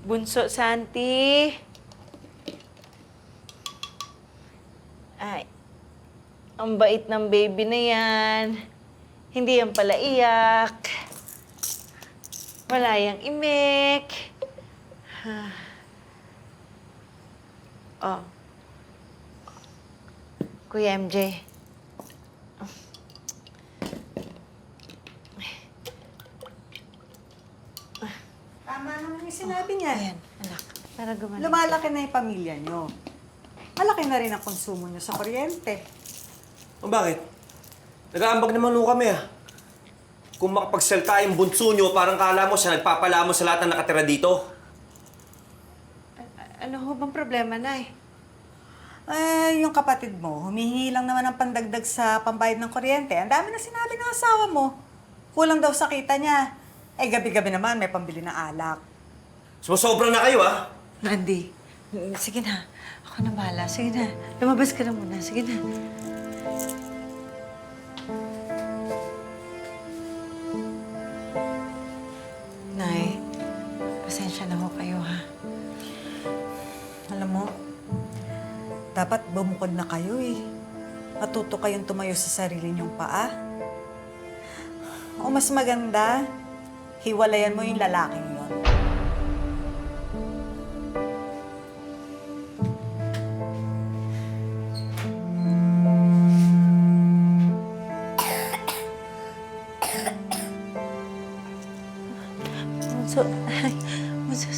Bunso, Santi. Ay, ang bait ng baby na yan. Hindi yan pala iyak. Wala yang imik. Oh. Kuya MJ. Tama naman yung sinabi niya. Ayan, anak. Para gumaling. Lumalaki na yung pamilya niyo. Malaki na rin ang konsumo niyo sa kuryente. O bakit? Nag-aambag naman ho kami Kung makapagsalta yung bunso nyo, parang kala mo siya nagpapalamo sa lahat ng nakatira dito. Ano ho bang problema, Nay? Yung kapatid mo, humihingi lang naman ng pandagdag sa pambayad ng kuryente. Ang dami na sinabi ng asawa mo. Kulang daw sa kita niya. Gabi-gabi naman may pambili ng alak. Sumusobra na kayo, Randy, sige na. Ako na bahala. Sige na. Lumabas ka na muna. Sige na. Nay, pasensya na ho kayo, ha? Alam mo, dapat bumukod na kayo Matuto kayong tumayo sa sarili niyong paa. O mas maganda, hiwalayan mo yung lalaking yun. Bunso, ay, bunso,